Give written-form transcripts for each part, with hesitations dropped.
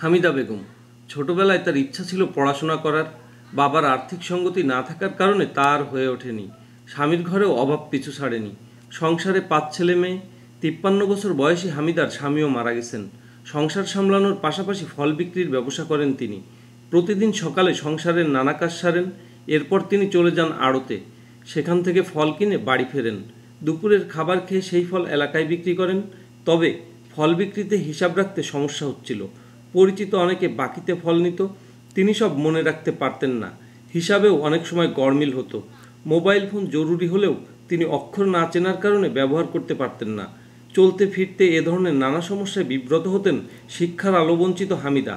হামিদা বেগম ছোটবেলায় তার ইচ্ছা ছিল পড়াশোনা করার। বাবার আর্থিক সঙ্গতি না থাকার কারণে তার হয়ে ওঠেনি। স্বামীর ঘরেও অভাব পিছু ছাড়েনি। সংসারে 5 ছেলে মেয়ে। 53 বছর বয়সী হামিদার স্বামীও মারা গেছেন। সংসার সামলানোর পাশাপাশি ফল বিক্রির ব্যবসা করেন তিনি। প্রতিদিন সকালে সংসারের নানা কাজ সারেন। এরপর তিনি চলে যান আড়তে। সেখান থেকে ফল কিনে বাড়ি ফেরেন। দুপুরের খাবার খেয়ে সেই ফল এলাকায় বিক্রি করেন। তবে ফল বিক্রিতে হিসাব রাখতে সমস্যা হচ্ছিল। পরিচিত অনেকে বাকিতে ফল নিত। তিনি সব মনে রাখতে পারতেন না। হিসাবেও অনেক সময় গড়মিল হতো। মোবাইল ফোন জরুরি হলেও তিনি অক্ষর না চেনার কারণে ব্যবহার করতে পারতেন না। চলতে ফিরতে এ ধরনের নানা সমস্যায় বিব্রত হতেন শিক্ষার আলোবঞ্চিত হামিদা।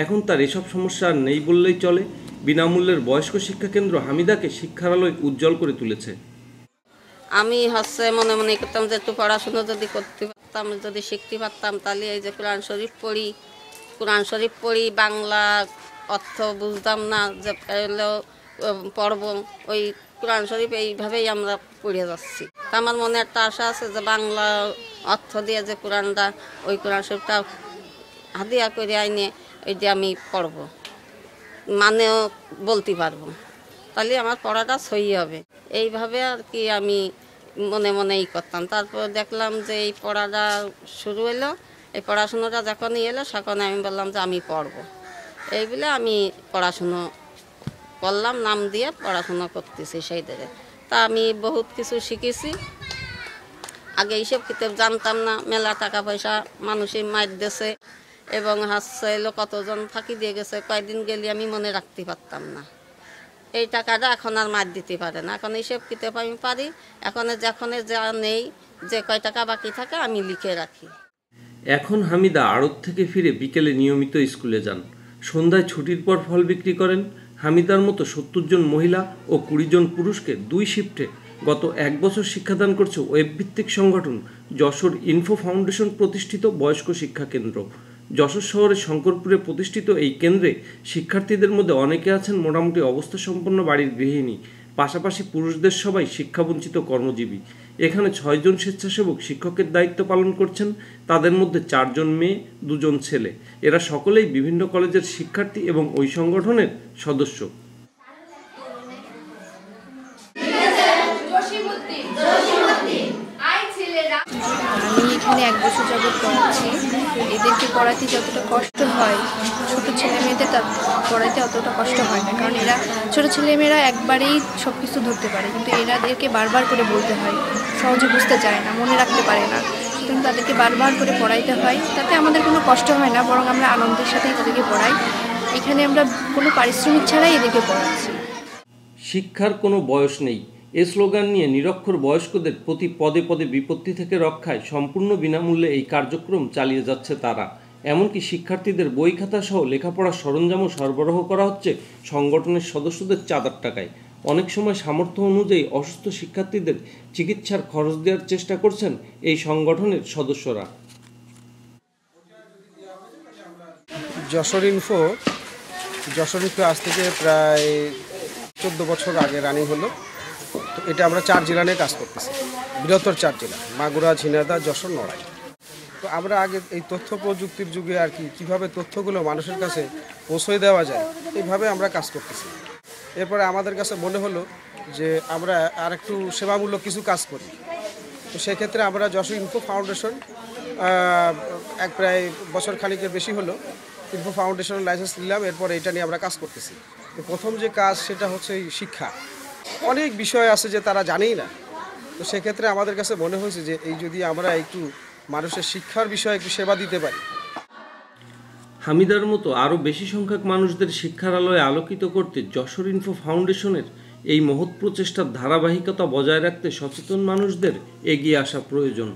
এখন তার এসব সমস্যা আর নেই বললেই চলে। বিনামূল্যের বয়স্ক শিক্ষা কেন্দ্র হামিদাকে শিক্ষার আলোয় উজ্জ্বল করে তুলেছে। আমি মনে মনে করতাম যে একটু পড়াশুনো যদি করতে পারতাম, যদি শিখতে পারতাম, তাহলে এই যে কোরআন শরীফ পড়ি বাংলা অর্থ বুঝতাম না, যে পড়বো ওই কোরআন শরীফ এইভাবেই আমরা পড়ে যাচ্ছি। তা আমার মনে একটা আশা আছে যে বাংলা অর্থ দিয়ে যে কোরআনটা, ওই কোরআন শরীফটা হাদিয়া করে আইনে ওই যে আমি পড়বো, মানেও বলতে পারবো, তাহলে আমার পড়াটা সই হবে। এইভাবে আর কি আমি মনে মনেই করতাম। তারপর দেখলাম যে এই পড়াটা শুরু হলো, এই পড়াশুনোটা যখনই এলো তখন আমি বললাম যে আমি পড়বো। এই বলে আমি পড়াশুনো করলাম, নাম দিয়ে পড়াশুনো করতেছি সেই দিকে। তা আমি বহুত কিছু শিখেছি। আগে এইসব কিতাব জানতাম না। মেলা টাকা পয়সা মানুষের মার দিয়েছে এবং এলো কতজন ফাঁকি দিয়ে গেছে, কয়দিন গেলে আমি মনে রাখতে পারতাম না। এই টাকাটা এখন আর মার দিতে পারে না। এখন এইসব কিতাব আমি পারি। এখন যা নেই, যে কয় টাকা বাকি থাকে আমি লিখে রাখি। এখন হামিদা আড়ত থেকে ফিরে বিকেলে নিয়মিত স্কুলে যান। সন্ধ্যায় ছুটির পর ফল বিক্রি করেন। হামিদার মতো 70 জন মহিলা ও 20 জন পুরুষকে 2 শিফটে গত 1 বছর শিক্ষাদান করছে ওয়েবভিত্তিক সংগঠন যশোর ইনফো ফাউন্ডেশন প্রতিষ্ঠিত বয়স্ক শিক্ষা কেন্দ্র। যশোর শহরের শঙ্করপুরে প্রতিষ্ঠিত এই কেন্দ্রে শিক্ষার্থীদের মধ্যে অনেকে আছেন মোটামুটি অবস্থা সম্পন্ন বাড়ির গৃহিণী। পাশাপাশি পুরুষদের সবাই শিক্ষাবঞ্চিত কর্মজীবী। এখানে 6 জন স্বেচ্ছাসেবক শিক্ষকের দায়িত্ব পালন করছেন। তাদের মধ্যে 4 জন মেয়ে, 2 জন ছেলে। এরা সকলেই বিভিন্ন কলেজের শিক্ষার্থী এবং ওই সংগঠনের সদস্য। আমি এখানে 1 বছর যাবৎ পড়াচ্ছি। এদেরকে পড়াতে যতটা কষ্ট হয়, ছোটো ছেলেমেয়েদের পড়াতে অতটা কষ্ট হয় না, কারণ এরা ছোটো ছেলেমেয়েরা একবারেই সব কিছু ধরতে পারে, কিন্তু এদেরকে বারবার করে বলতে হয়, সহজে বুঝতে চায় না, মনে রাখতে পারে না। সুতরাং তাদেরকে বারবার করে পড়াইতে হয়। তাতে আমাদের কোনো কষ্ট হয় না, বরং আমরা আনন্দের সাথেই তাদেরকে পড়াই। এখানে আমরা কোনো পারিশ্রমিক ছাড়াই এদেরকে পড়াচ্ছি। শিক্ষার কোনো বয়স নেই, এ স্লোগান নিয়ে নিরক্ষর বয়স্কদের প্রতি পদে পদে বিপত্তি থেকে রক্ষায় সম্পূর্ণ বিনামূল্যে এই কার্যক্রম চালিয়ে যাচ্ছে তারা। এমনকি শিক্ষার্থীদের বই খাতা সহ লেখাপড়ার সরঞ্জামও সরবরাহ করা হচ্ছে সংগঠনের সদস্যদের চাঁদার টাকায়। অনেক সময় সামর্থ্য অনুযায়ী অসুস্থ শিক্ষার্থীদের চিকিৎসার খরচ দেওয়ার চেষ্টা করছেন এই সংগঠনের সদস্যরা। যশোর ইনফো আজ থেকে প্রায় 14 বছর আগে রানিং হলো। তো এটা আমরা 4 জেলা নিয়ে কাজ করতেছি, বৃহত্তর 4 জেলা, মাগুরা, ঝিনাইদহ, যশোর, নড়াইল। তো আমরা আগে এই তথ্য প্রযুক্তির যুগে আর কি কীভাবে তথ্যগুলো মানুষের কাছে পৌঁছে দেওয়া যায়, এইভাবে আমরা কাজ করতেছি। এরপরে আমাদের কাছে মনে হলো যে আমরা আর একটু সেবামূলক কিছু কাজ করি। তো সেক্ষেত্রে আমরা যশোর ইনফো ফাউন্ডেশন প্রায় বছর খানিকের বেশি হলো ইনফো ফাউন্ডেশন লাইসেন্স নিলাম। এরপর এটা নিয়ে আমরা কাজ করতেছি। তো প্রথম যে কাজ সেটা হচ্ছে শিক্ষা। অনেক বিষয় আছে যে তারা জানেই না। তো সেক্ষেত্রে আমাদের কাছে মনে হয়েছে যে এই যদি আমরা একটু মানুষের শিক্ষার বিষয়ে একটু সেবা দিতে পারি। হামিদার মতো আরও বেশি সংখ্যক মানুষদের শিক্ষার আলোয় আলোকিত করতে যশোর ইনফো ফাউন্ডেশনের এই মহৎ প্রচেষ্টার ধারাবাহিকতা বজায় রাখতে সচেতন মানুষদের এগিয়ে আসা প্রয়োজন।